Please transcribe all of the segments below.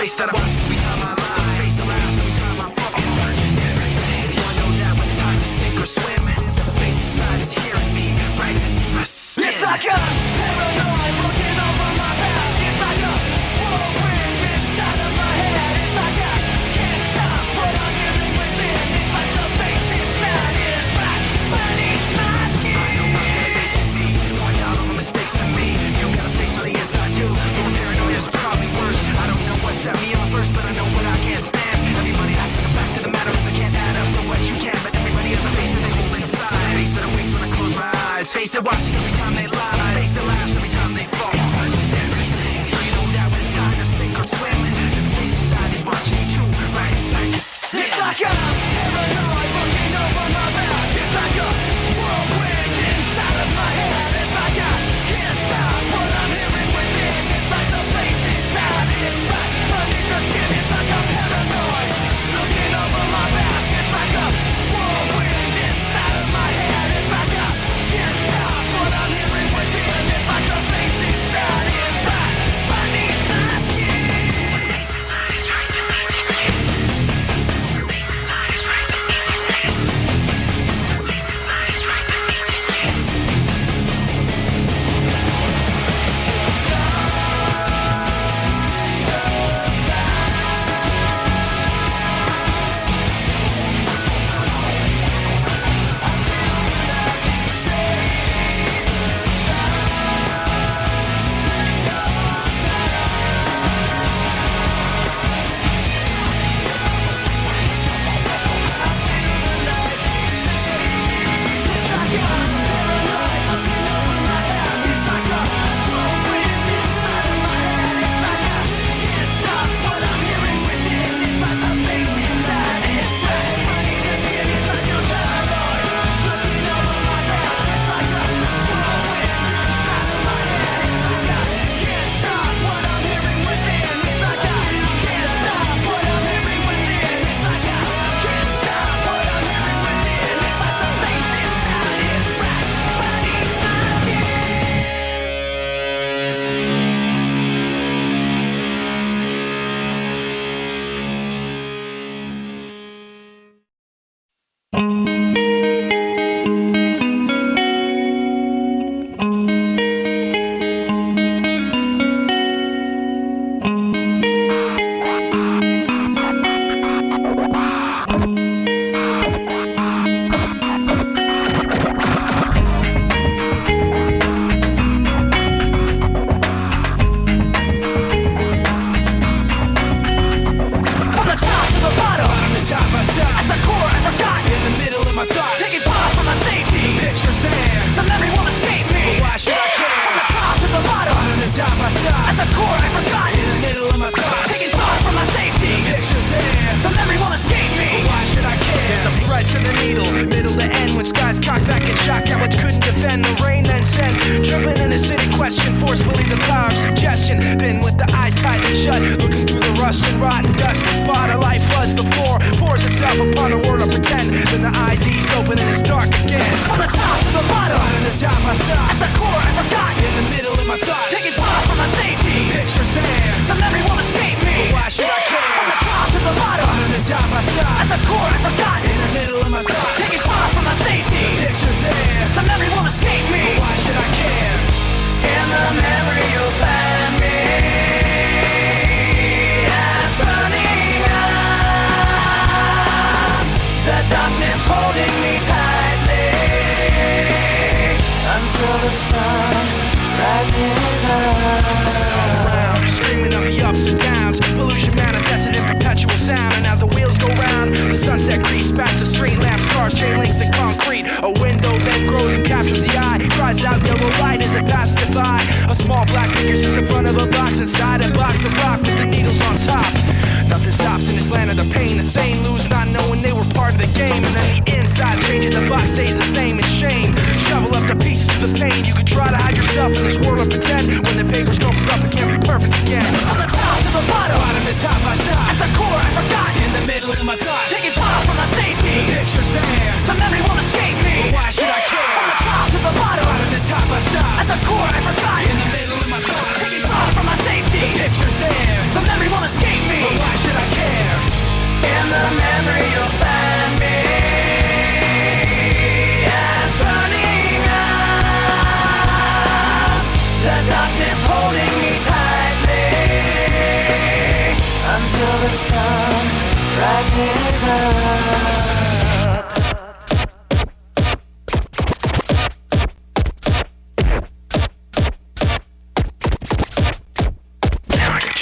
face that I watch every time I lie, face that laughs every time I fall. So I know that when it's time to sink or swim, the face inside is hearing me right beneath my skin. It's like a paranoid looking over my back. It's like a whirlwind inside of my head. It's like I can't stop what I'm hearing within. It's like the face inside is right beneath my skin. I know I'm gonna face in me, points out all the mistakes to me. You got a face on the inside too. Your paranoia is probably worse. I don't know what set me off first, but I know what I can't stand. Everybody acts like a fact of the matter is I can't add up to what you can, but everybody has a face that they hold inside. A face that awakes when I close my eyes. Face that watches every time they lie. Face that laughs every time they fall. So you know that when it's time to sink or swim, that the face inside is watching you too, right inside your skin. It's like a paranoid looking over my back. It's like a whirlwind inside of my head. It's like I can't stop what I'm hearing within. It's like the face inside is right beneath the skin. It's like a paranoid looking over my back. It's like a whirlwind inside of my head. It's like I can't stop what I'm hearing within. It's like the face inside is right beneath my skin. The face inside is right beneath the skin. The face inside is right beneath the skin. The face inside is right beneath the skin. I forgot. In the middle of my thoughts, taking fire from my safety. The memory won't escape me. Why should I care? From the top to the bottom, at the core I forgot. In the middle of my thoughts, taking fire from my safety. The pictures there, they'll never won't escape me. Why should I care? From the top to the bottom, at the core I forgot. In the middle of my thoughts, taking fire from my safety. Why should I care? In the memory you'll find me as burning up. The darkness holding me tightly until the sun rises up. Screaming of the ups and downs, pollution manifested in perpetual sound. And as the wheels go round, the sunset creeps past the street lamps, cars, chain links, and concrete. A window then grows and captures the eye, cries out yellow light as it passes it by. A small black figure sits in front of a box, inside a box of rock with the needles on top. Nothing stops in this land of the pain. The sane lose not knowing they were part of the game. And then the inside changing the box stays the same. It's shame. Shovel up the pieces to the pain. You can try to hide yourself in this world and pretend. When the paper's going up, it can't be perfect again. From the top to the bottom, bottom to top I stop. At the core I forgot. In the middle of my thoughts, taking fire from my safety. The picture's there, the memory won't escape me. But why should I care? From the top to the bottom, bottom to top I stop. At the core I forgot. In the middle of my thoughts, taking fire from my safety. The picture's there, the memory won't escape me.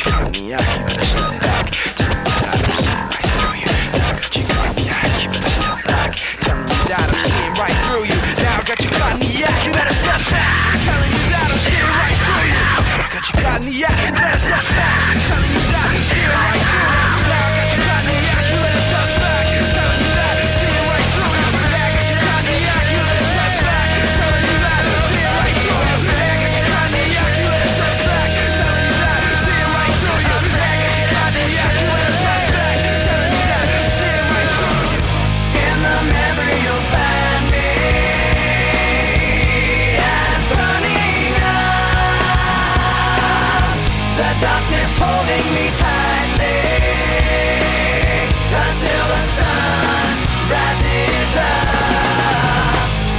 caught in the act, you better step back. Telling you that I'm seeing right through you. Now I got you caught in the act, you better step back. Telling you that I'm seeing right through you. Now I got you caught in the act, you better step back. Telling you that I'm seeing right through you. Now I got you caught in the act, you better step back. Telling you that I'm seeing right through you. Now I got you caught in the act, you better step back. Telling you that I'm seeing right through you. Now I got you caught in the act, you better step back. Telling you that I'm seeing right through you. Now I got you caught in the act, you better step back. Telling you that I'm seeing right through you. Now I got you caught in the act, you better step back. Telling you that I'm seeing right through you. In the memory you'll find me as burning up, the darkness holding me tightly until the sun rises up.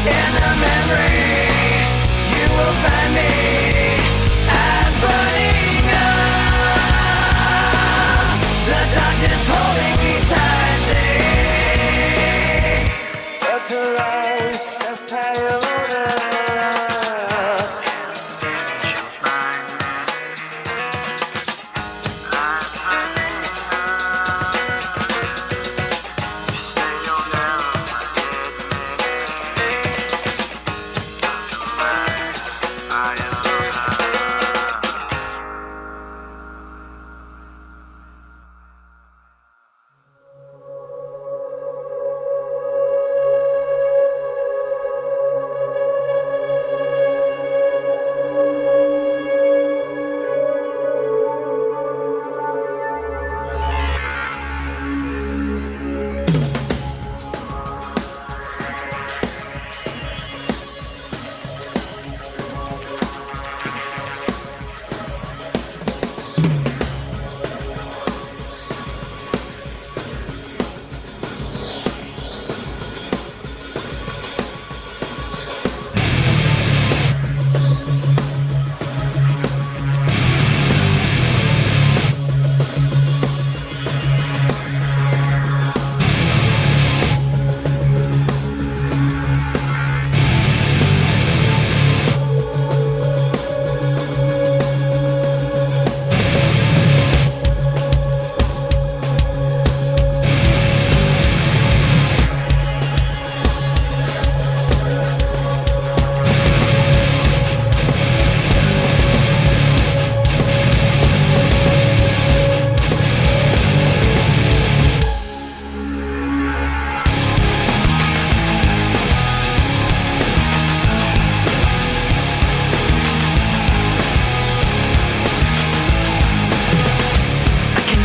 In the memory you will find me as burning up, the darkness holding me tightly. But the lies have piled up.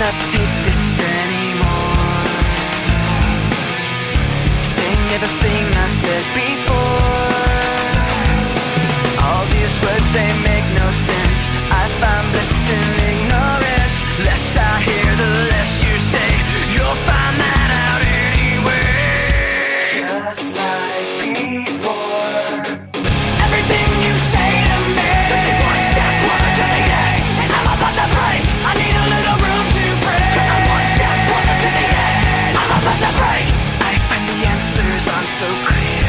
Not take this anymore. Saying everything I've said before. All these words, they make no sense. I find bliss in ignorance. Less I hear, the less you say. You'll find that out anyway. Just like before. Everything you say to me takes me one step closer to the edge, and I'm about to break. I need a little room to break, 'cause I'm one step closer to the edge. I'm about to break. I find the answers aren't so clear.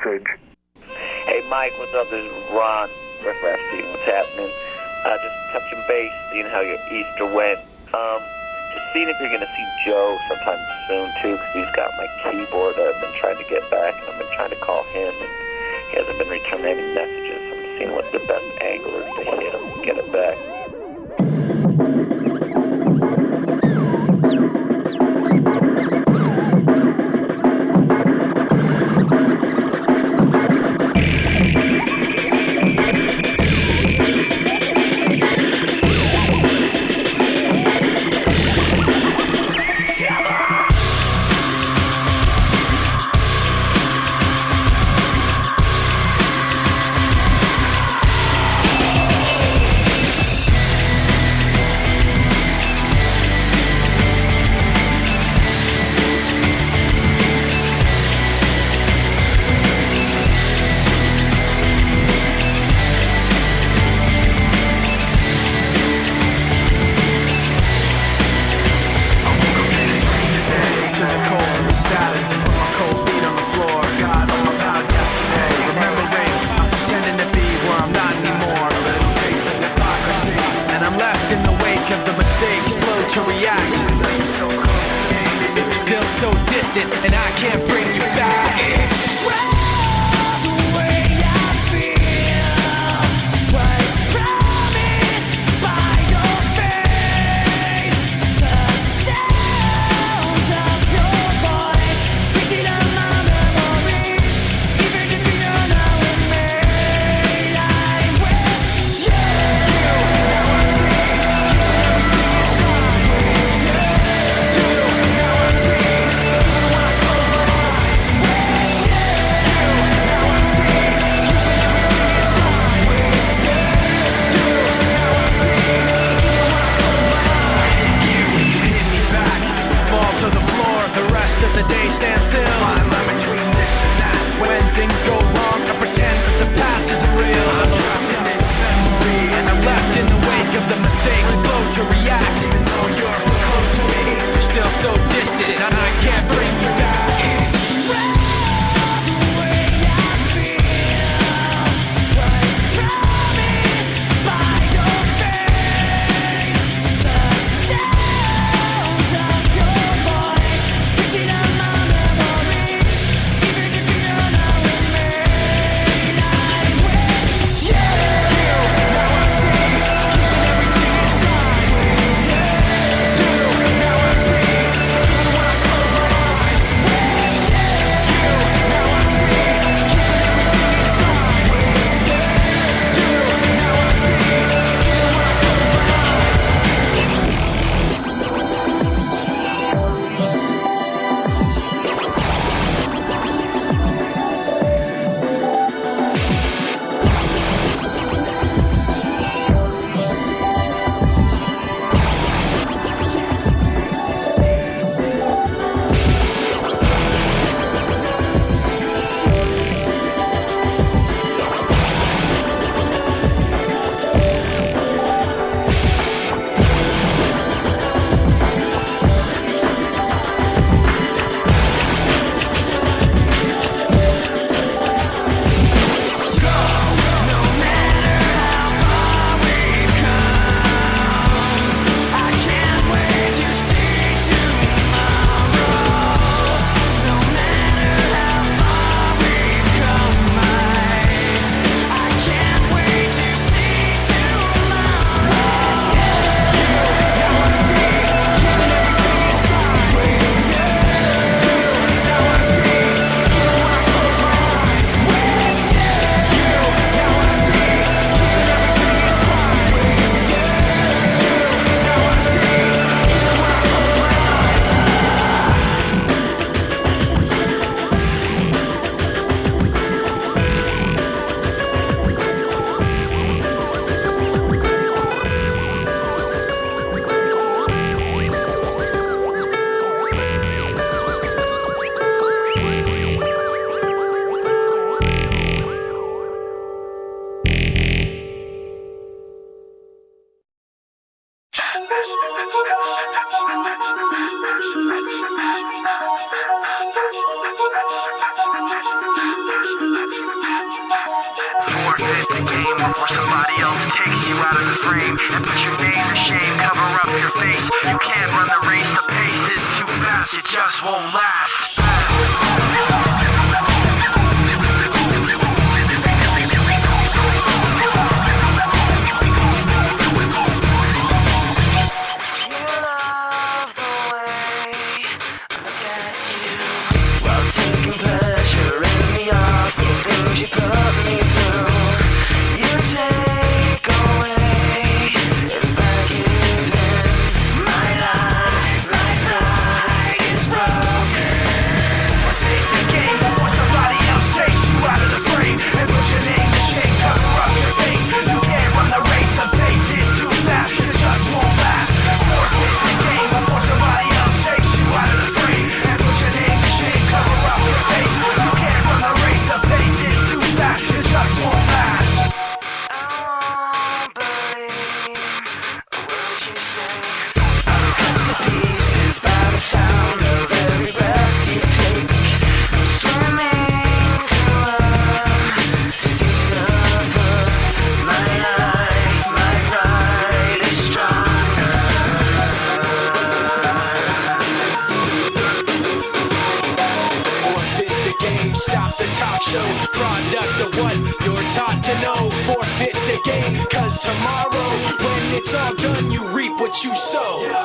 message. Hey Mike, what's up? This is Ron, Riff Raff Steve. What's happening? Just touching base, seeing how your Easter went. Just seeing if you're gonna see Joe sometime soon too, because he's got my keyboard that I've been trying to get back, and I've been trying to call him, and he hasn't been returning any messages. So I'm seeing what the best angle is to hit him and get it back. To react, still so distant, and I can't bring you back. It's well the way I feel was promised by your face. The sound of your voice reaching out my memories, even if you're not with me. I'm with you. Now I see. To the floor, the rest of the day stand still. Fine line between this and that. When things go wrong, I pretend that the past isn't real. I'm trapped in this memory, and I'm left in the wake of the mistakes, slow to react. Even though you're close to me, you're still so distant, and I can't bring you back. It's well the way I feel was promised by your face. The sound of your voice reaching out my memories. before somebody else takes you out of the frame and put your name to shame, cover up your face. You can't run the race, the pace is too fast, it just won't last. Product of what you're taught to know. Forfeit the game, cause tomorrow when it's all done you reap what you sow.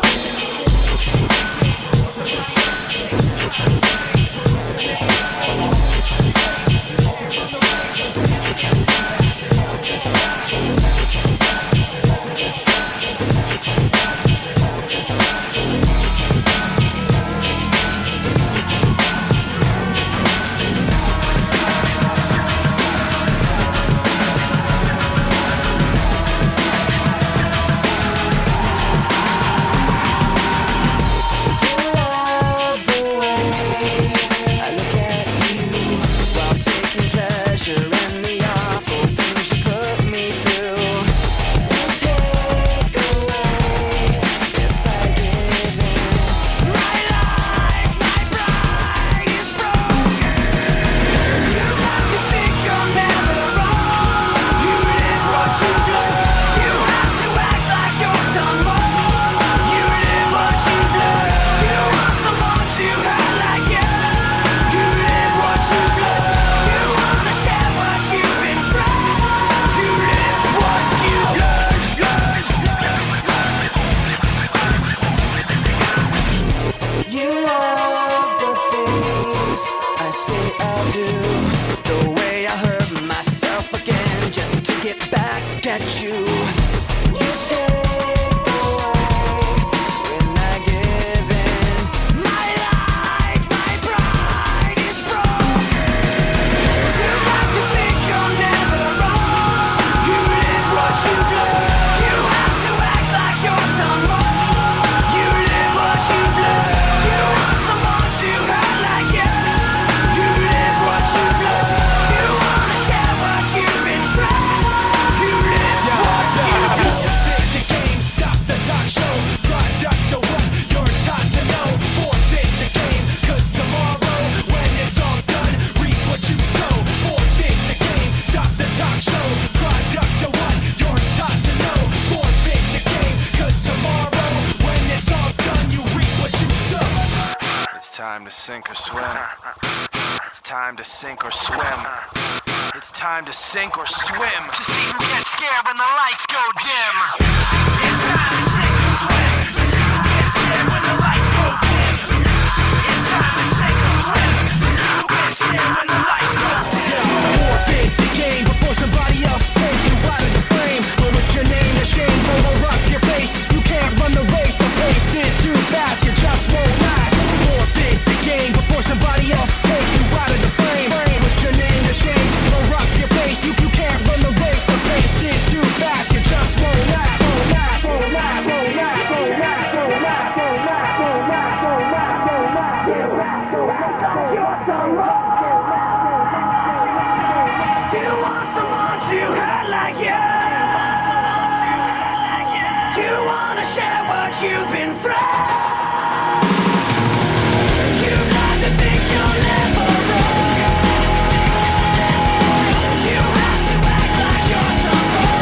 Time to sink or swim. It's time to sink or swim. It's time to sink or swim. To see who gets scared when the lights go dim. It's time to sink or swim. To see who gets scared when the lights go dim. It's time to sink or swim. To see who gets scared when the lights go dim. Forfeit the game before somebody else takes you out of the frame. But with your name to shame, roll up your face. You can't run the race. The pace is too fast. You just won't last. Forfeit the game before somebody else takes you out of the frame. With your name to shame, roll up your face. You can't run the race. The pace is too fast. You just won't last. Won't last. Won't last. Won't last. Won't last. Won't last. Won't last. Won't last. Won't last. Won't last. You have to act like you're someone. You want someone to hurt like you. You wanna share what you've been through. Someone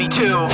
me too.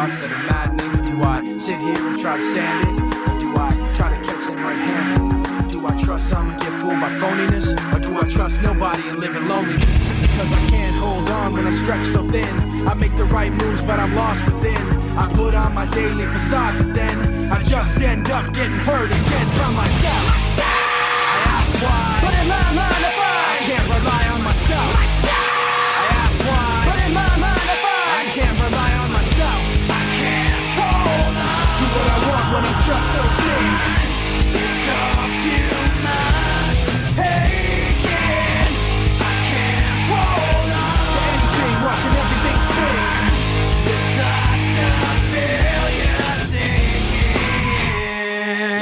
That are maddening. Do I sit here and try to stand it? Or do I try to catch them right-handed? Do I trust some and get fooled by phoniness? Or do I trust nobody and live in loneliness? Because I can't hold on when I'm stretched so thin. I make the right moves but I'm lost within. I put on my daily facade but then I just end up getting hurt again by myself. I ask why, but in my mind I can't rely on myself. I ask why, but in my mind I can't rely on myself. Do what I want when I'm struck so thin. It's all too much to take in. I can't hold on to anything, watching everything spin. The thoughts of failure sinking.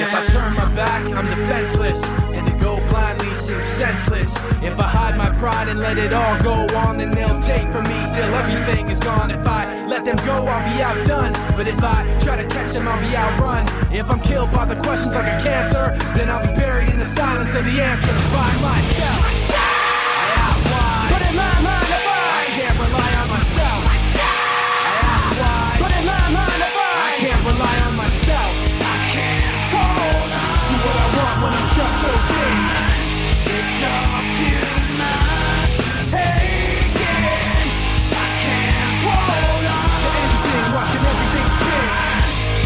If I turn my back, I'm defenseless, and to go blindly seems senseless. If I hide my pride and let it all go on, then they'll take from me till everything is gone. If I let them go, I'll be outdone. But if I try to catch them, I'll be outrun. If I'm killed by the questions like a cancer, then I'll be buried in the silence of the answer by myself. I ask why, but in my mind I can't rely on myself. I ask why, but in my mind I can't rely on myself. I can't hold on to what I want when I'm struck so thin. It's all too much to take in. I can't hold on to anything, watching everything spin.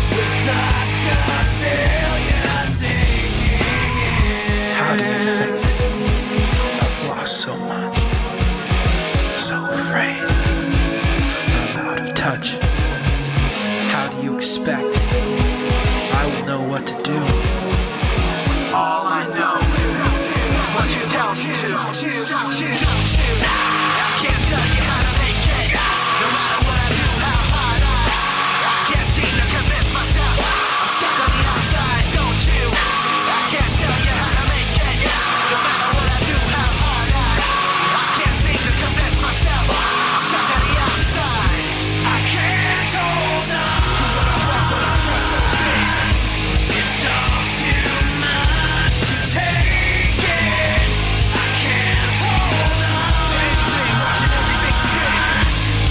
With thoughts of failure sinking in. How do you think I've lost so much? So afraid I'm out of touch. How do you expect I will know what to do? All I know is what you tell me to. Don't you? I can't tell you how to make it. No matter what I do, how hard I can't seem to convince myself. I'm stuck on the outside, don't you? I can't tell you how to make it. No matter what I do, how hard I can't seem to convince myself. I'm stuck on the outside. I can't hold on to what I want when I'm stressed so thin. It's all too much to take in. I can't hold on to anything, watching everything spin.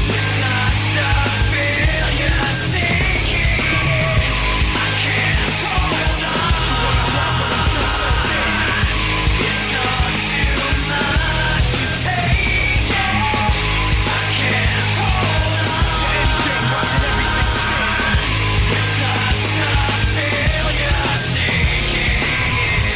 With thoughts of failure sinking in. I can't hold on to what I want when I'm stressed so thin. It's all too much to take in. I can't hold on to anything, watching everything spin. With thoughts of failure sinking in.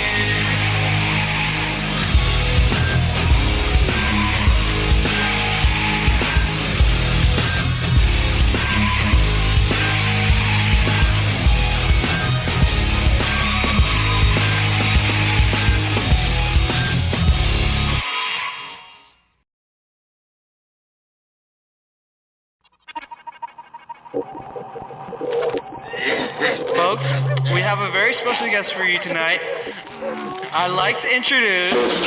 Folks, we have a very special guest for you tonight. I'd like to introduce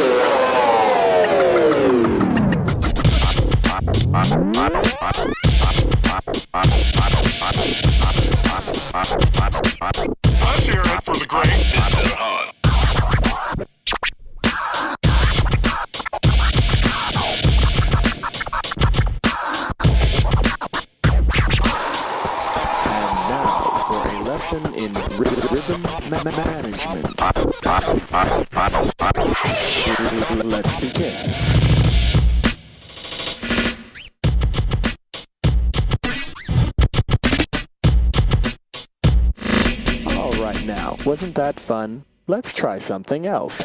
Let's hear it for the great Mr. Hunt. And now for a lesson in rhythm management. Let's begin. All right now, wasn't that fun? Let's try something else.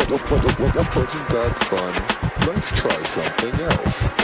Wasn't that fun? Let's try something else.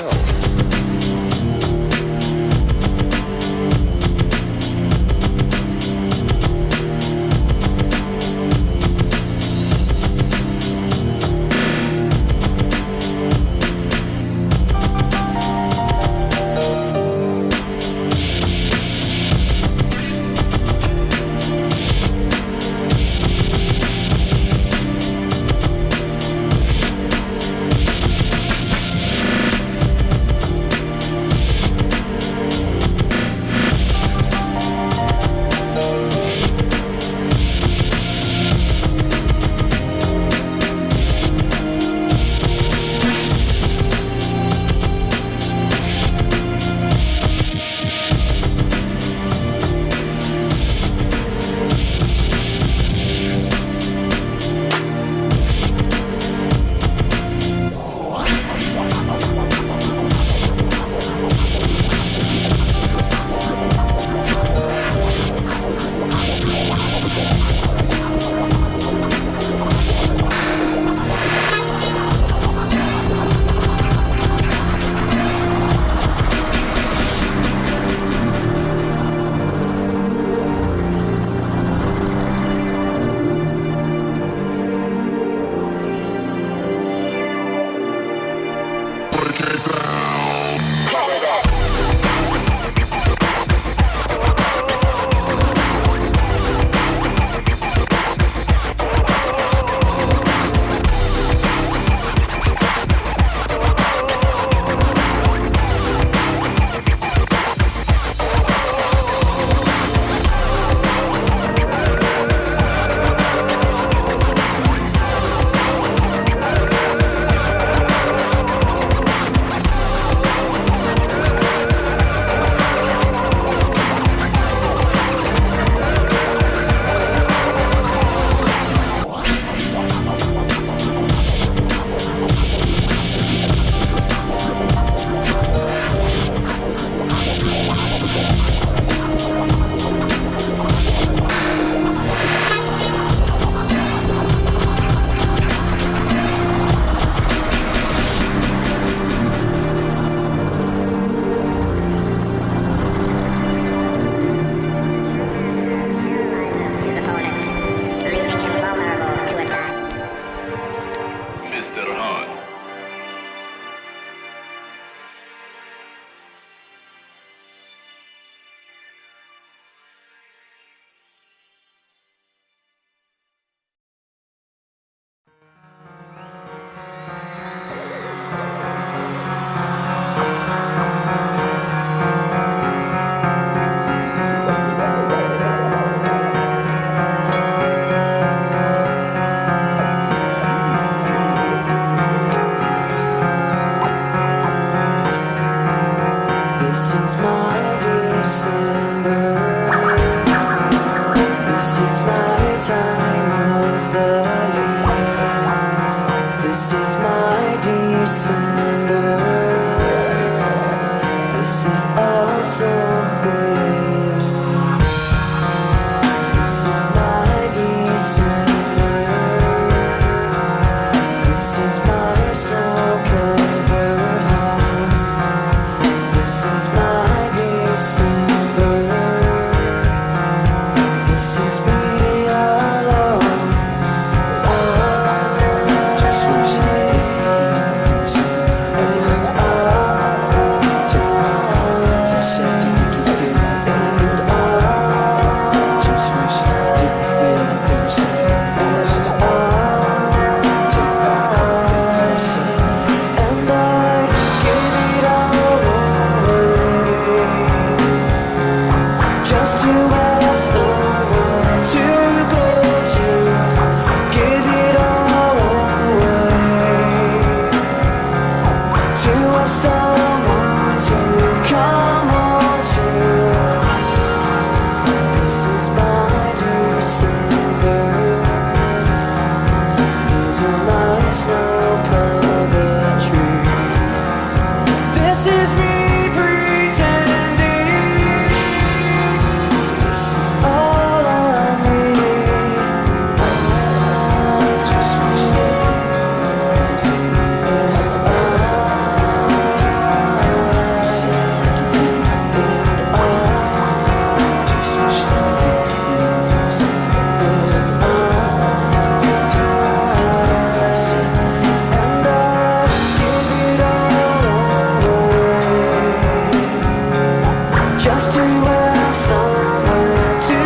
just to have somewhere to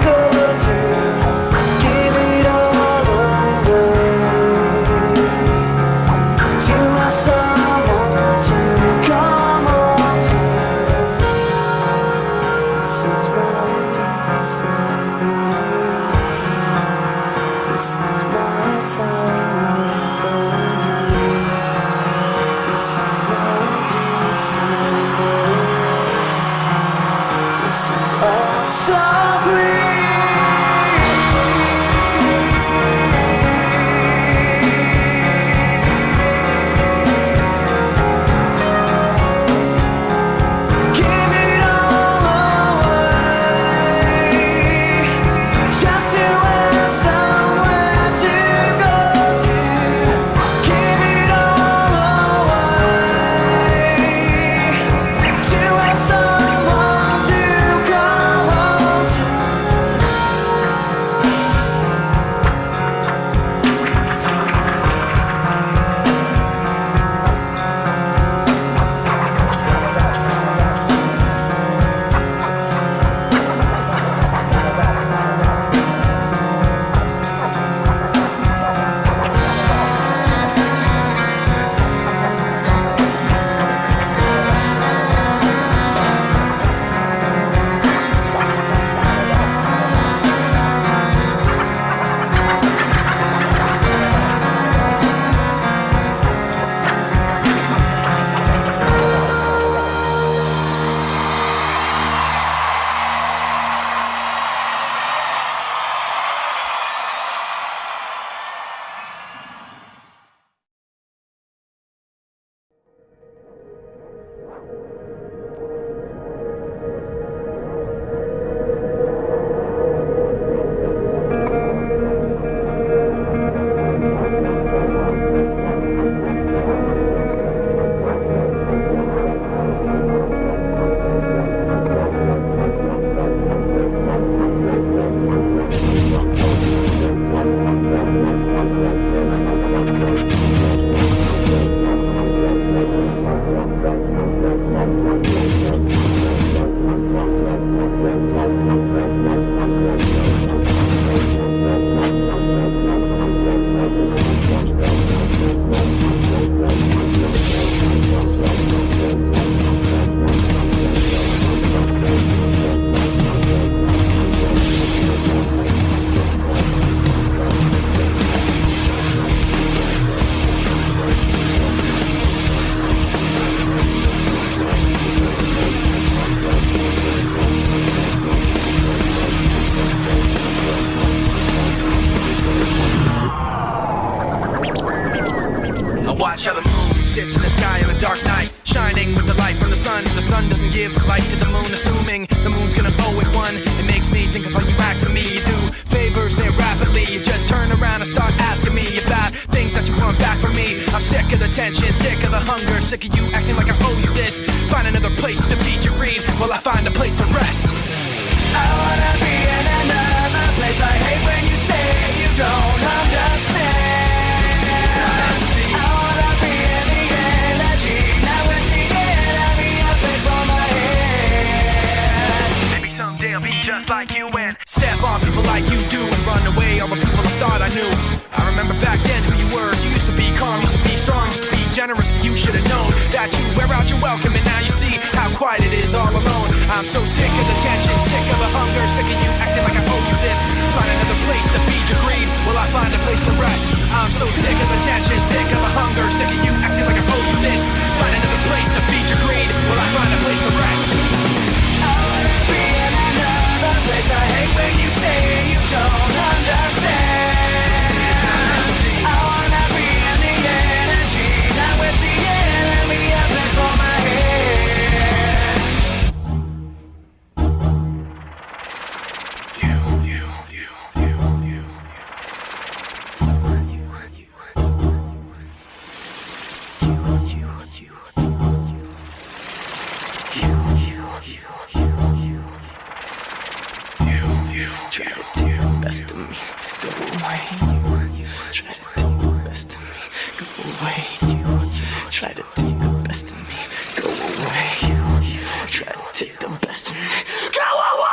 go to, give it all away, to have someone to come home to. This is what you said. This is my time for you. This is what you said. This is all so clear. Give it all away, just to have somewhere to go to. Give it all away, to have someone to come home to. Watch how the moon sits in the sky on a dark night, shining with the light from the sun. The sun doesn't give light to the moon, assuming the moon's gonna owe it one. It makes me think of how you act to me. You do favors there rapidly. You just turn around and start asking me about things that you want back from me. I'm sick of the tension, sick of the hunger, sick of you acting like I owe you this. Find another place to feed your greed while I find a place to rest. I wanna be in another place. I hate when you say you don't understand. I wanna be in the energy, not with the enemy, a place for my head. Maybe someday I'll be just like you and step on people like you do and run away all the people I thought I knew. I remember back then who you were. You used to be calm, used to be strong, used to be generous, but you should have known that you wear out your welcome, and now you see how quiet it is all alone. I'm so sick of the tension, sick of the hunger, sick of you acting like I owe you this. Find another place to feed your greed while I find a place to rest. I'm so sick of the tension, sick of the hunger, sick of you acting like I owe you this. Find another place to feed your greed while I find a place to rest. I wanna be in another place. I hate when you say you don't understand. I wanna be in the energy, not with the enemy, a place for my head. Try to take the best of me, go away. Try to take the best of me, go away. Try to take the best of me, go away. Try to take the best of me. Go away!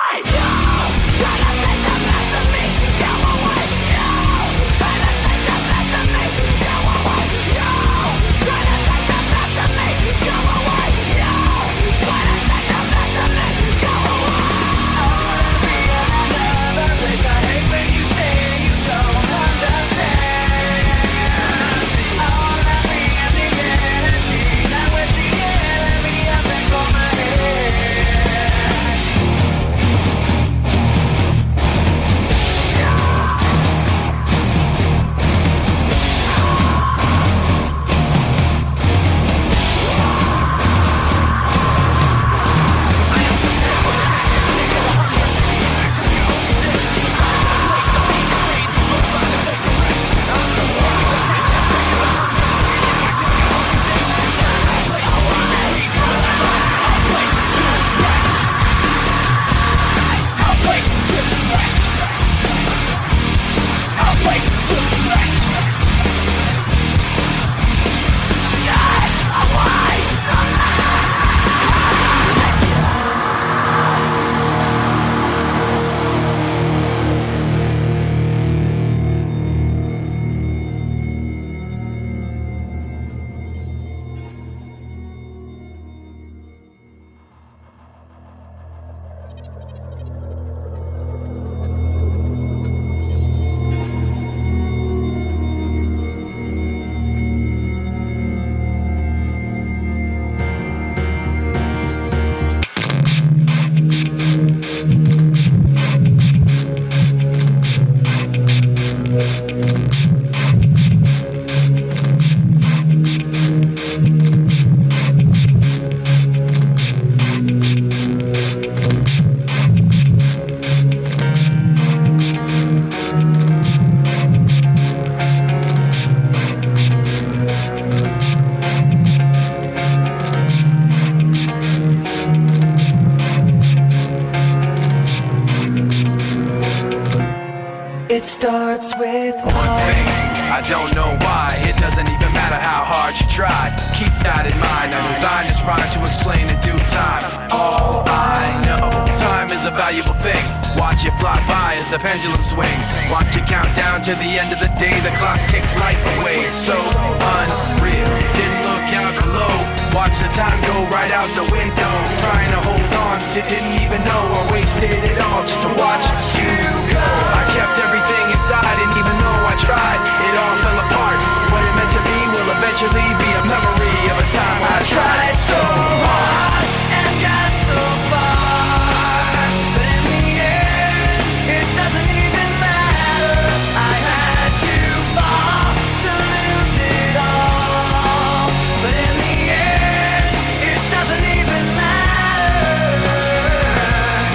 It starts with One thing, I don't know why. It doesn't even matter how hard you try. Keep that in mind. I designed this rhyme to explain in due time. All I know, time is a valuable thing. Watch it fly by as the pendulum swings. Watch it count down to the end of the day. The clock takes life away. It's so unreal. Didn't look out below. Watch the time go right out the window. Trying to hold on to didn't even know I wasted it all just to watch you go. I kept everything inside, and even though I tried, it all fell apart. What it meant to be will eventually be a memory of a time I tried so hard and got so far, but in the end, it doesn't even matter. I had to fall to lose it all, but in the end, it doesn't even matter.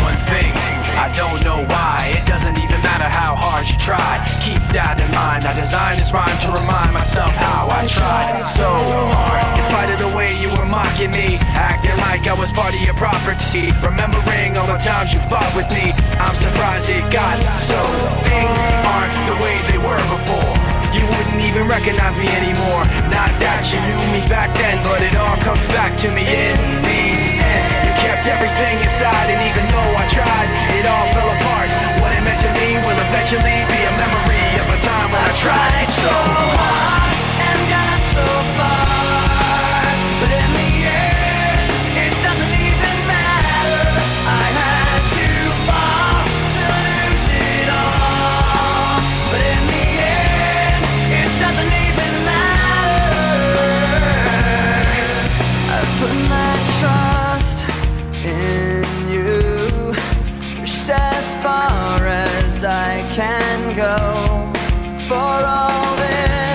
One thing, I don't know why. It doesn't even matter how hard you try. Keep that in mind. I designed this rhyme to remind myself how I tried so hard. In spite of the way you were mocking me, acting like I was part of your property, remembering all the times you fought with me, I'm surprised it got so. Things aren't the way they were before. You wouldn't even recognize me anymore. Not that you knew me back then, but it all comes back to me in the end. You kept everything inside, and even though I tried, it all fell apart. What it meant to me will eventually be a memory of a time when I tried so hard and got so far, but in the end, it doesn't even matter. I had to fall to lose it all, but in the end, it doesn't even matter. I've put my trust in you, pushed as far as I can go. For all this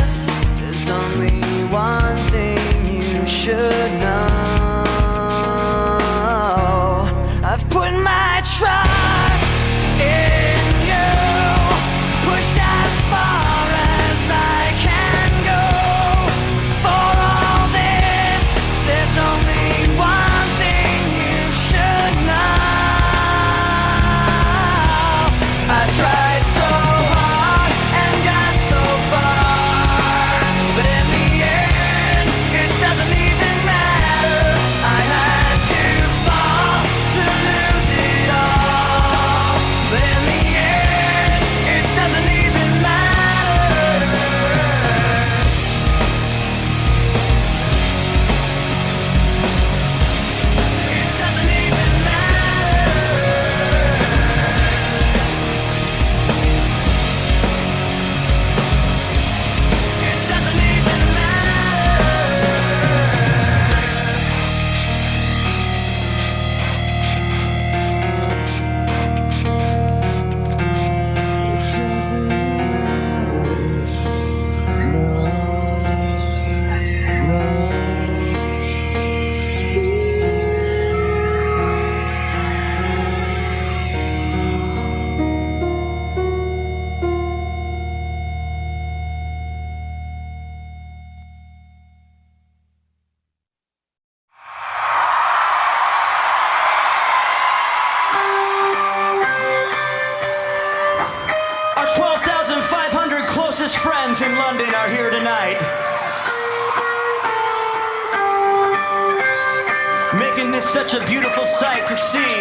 is such a beautiful sight to see.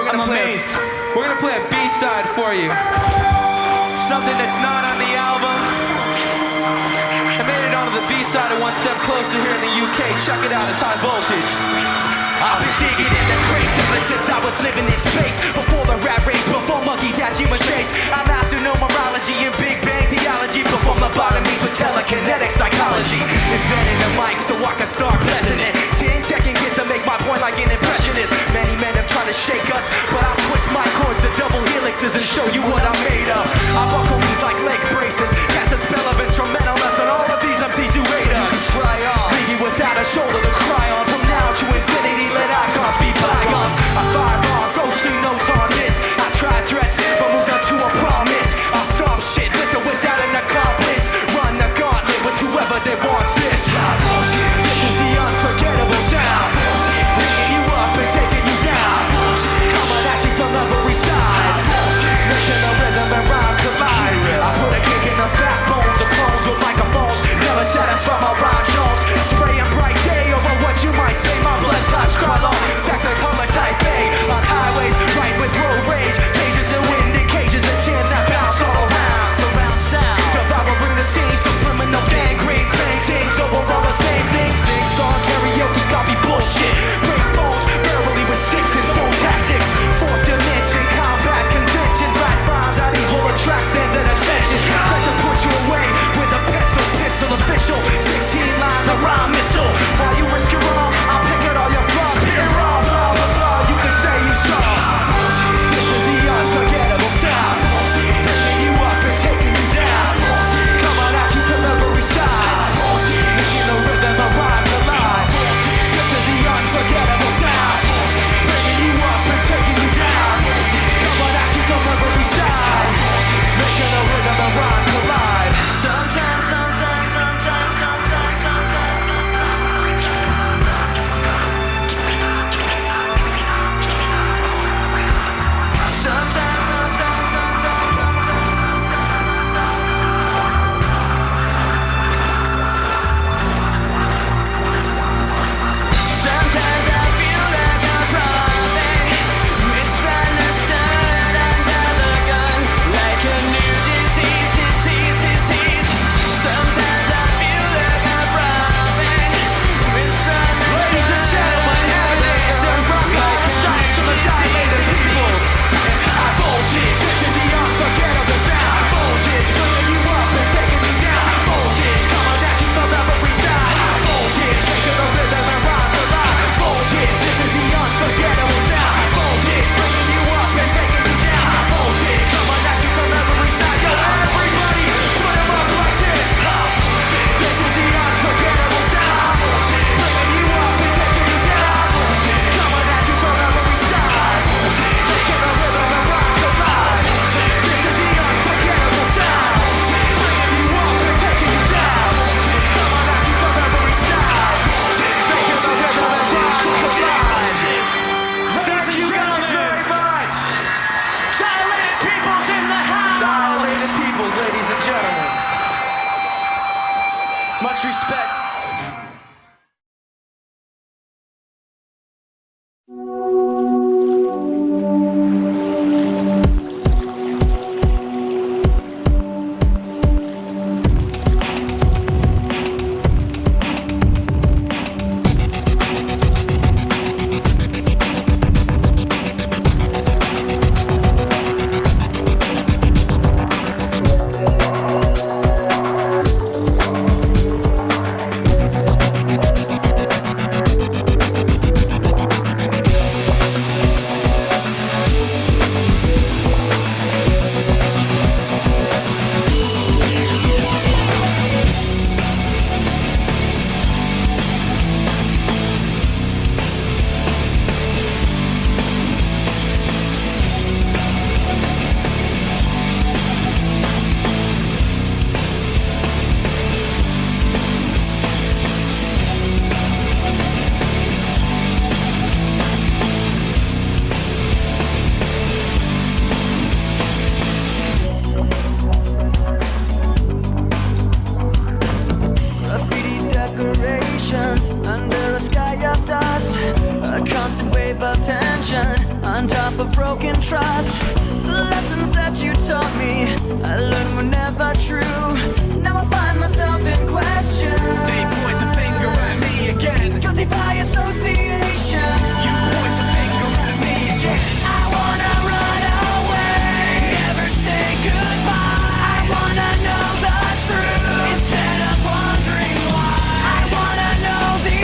I'm amazed. We're gonna play a B-side for you. Something that's not on the album. I made it onto the B-side and One Step Closer here in the UK. Check it out, it's High Voltage. I've been digging in the crates ever since I was living in space. Before the rat race, before monkeys had human shapes. I mastered numerology and Big Bang theology. Perform lobotomies with telekinetic psychology. Invented a mic so I can start blessing it. 10 checking kids to make my point like an impressionist. Many men have tried to shake us, but I'll twist my chords to double helixes and show you what I'm made of. I buckle these like leg braces. Cast a spell of instrumentalness on all of these MCs who hate us. Try on. Leave you without a shoulder to cry on. From now to infinity, let icons be bygones. I fire on ghostly notes on this. I tried threats, but moved on to a promise. I'll stop shit with or without an accomplice. Run the gauntlet with whoever that wants this. This is the unforgettable. wave of tension on top of broken trust. The lessons that you taught me, I learned were never true. Now I find myself in question. They point the finger at me again. Guilty by association. You point the finger at me again. I wanna run away, never say goodbye. I wanna know the truth instead of wondering why. I wanna know the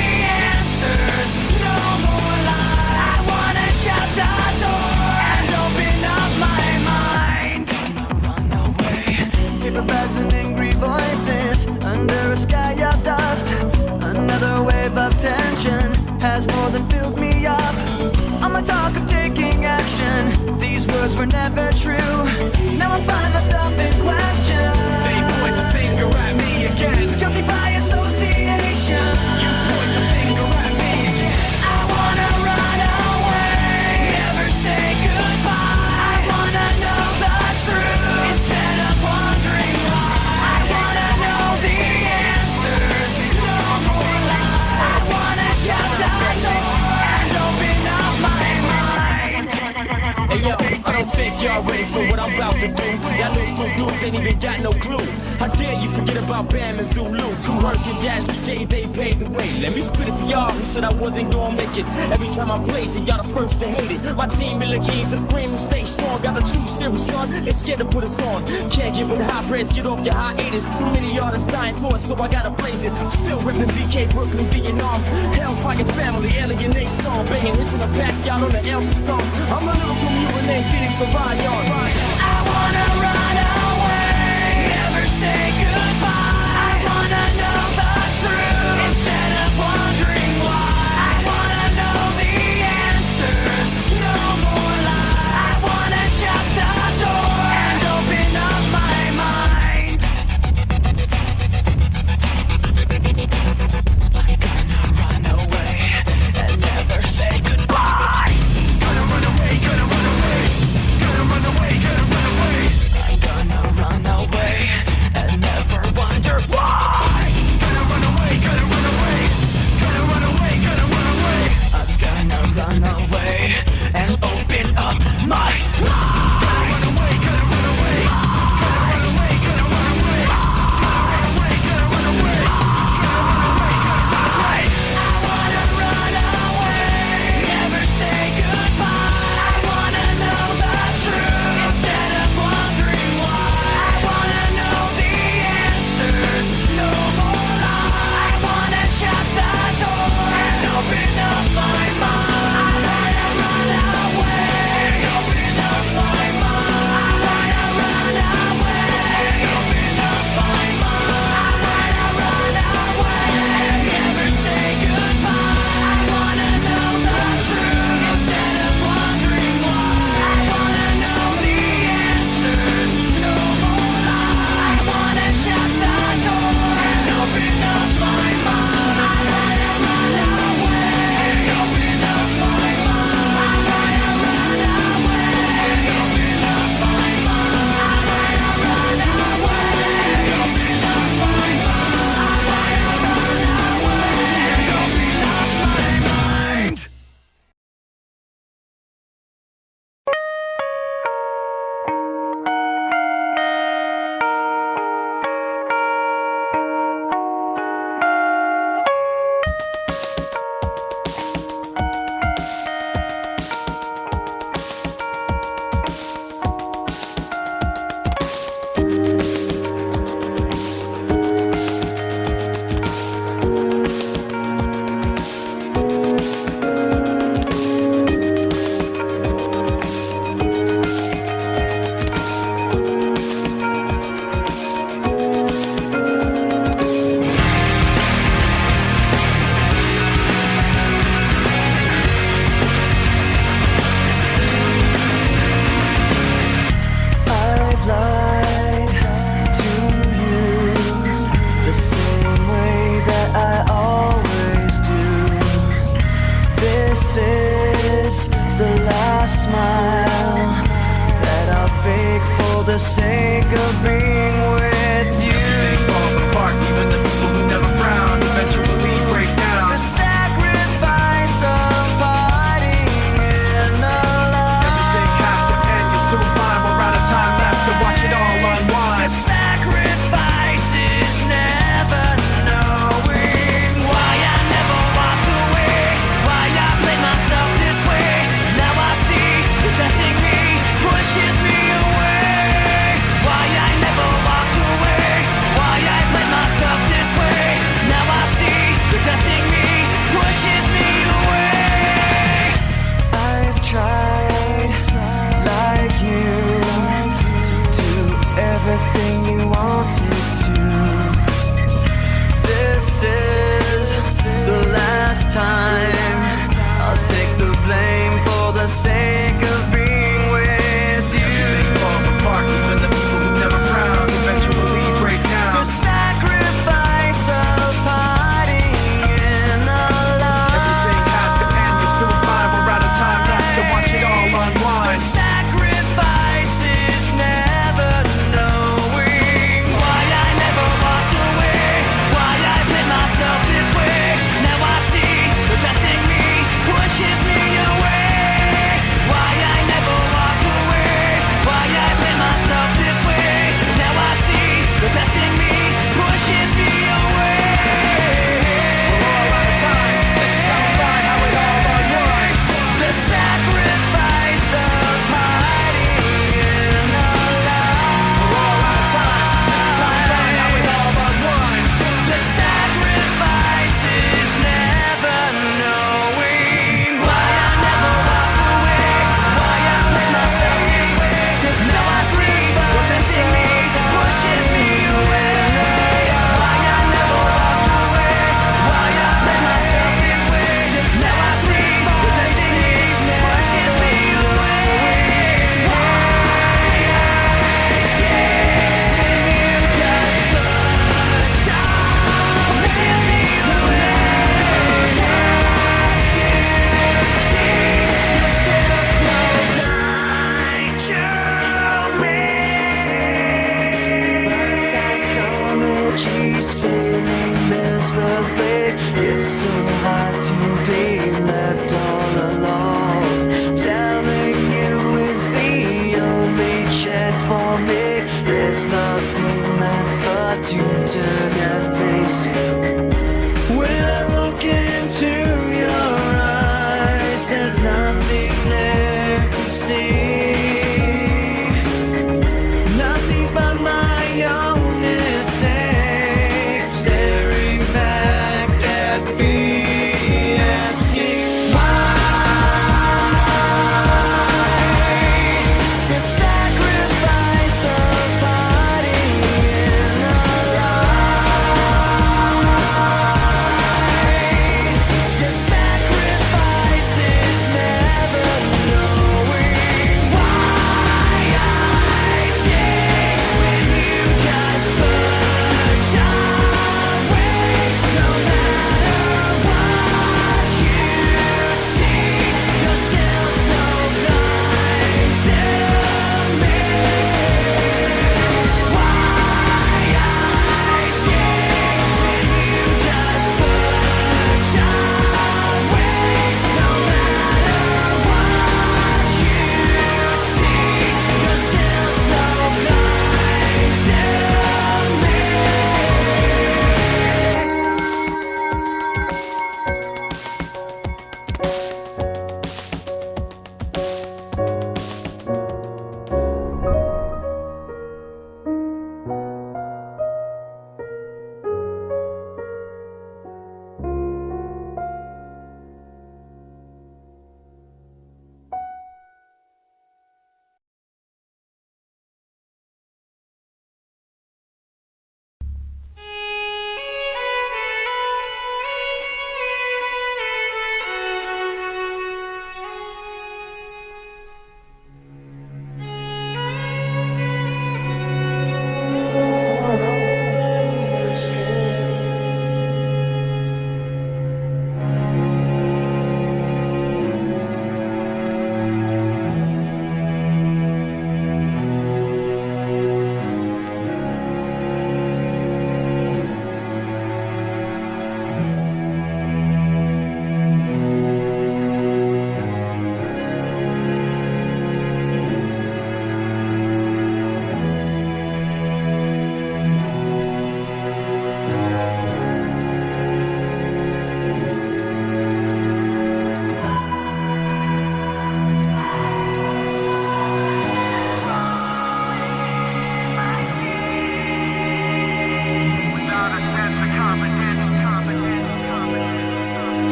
answers, no more lies. I wanna shut the door and open up my mind. Run away. Paper bags and angry voices under a sky of dust. Another wave of tension has more than filled me up. On my talk of taking action, these words were never true. Now I find myself in question. They point the finger at me again. Guilty by association. You point the finger at me again. I wanna run away, never say goodbye. I wanna know the truth instead of wondering why. I wanna know the answers, no more lies. I wanna shut the door and open up my mind. Hey yo, I don't think y'all ready for what I'm about to do. Y'all little school dudes ain't even got no clue. How dare you forget about Bam and Zulu? Crew working jazz every day, they paved the way. Let me spit it for y'all who said I wasn't gonna make it. Every time I place it, y'all the first to hate it. My team really keys supreme and stay strong. Got a true serious son, they scared to put us on. Can't give it high praise, get off your hiatus. Too many artists dying for us, so I gotta blaze it. Still ripping BK, Brooklyn, Vietnam. Hellfire's family, alienate song. Banging hits in the back, y'all on the LP song. I'm a lyrical mule and ain't Phoenix, so ride on. I wanna run away, never say goodbye. I wanna know the truth instead of wondering why. I wanna know the answers, no more lies. I wanna shut the door and open up my mind. I'm gonna run away and never say goodbye. Gonna run away, gonna run away. Gonna run away, gonna run away. I'm gonna run away and never wonder why. Gonna run away, gonna run away. Gonna run away, gonna run away. I'm gonna run away and open up my mind. Gonna run away, gonna run away. Gonna run away, gonna run away. Gonna run away, gonna run away. I wanna run away, never say goodbye. I wanna know the truth instead of wondering why. I wanna know the answers, no more lies. I wanna shut the door and open up my mind. I wanna run away and open up my mind. I wanna run away and open up my mind. I wanna run away and never say goodbye. I wanna know the truth instead of wondering why. I wanna know the answers, no more lies. I wanna shut the door and open up my mind. I wanna run away and open up my mind. I wanna run away and open up my mind. I wanna run away and open up my mind. I wanna run away and open up my mind. the sake of being with you. Everything falls apart, even the people who never frown eventually break down. The sacrifice of parting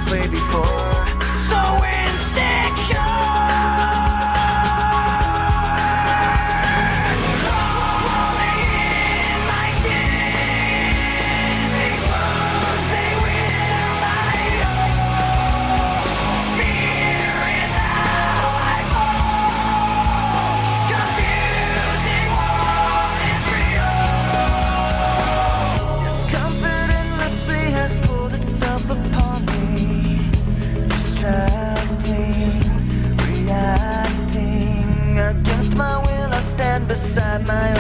way before. So insecure. Beside my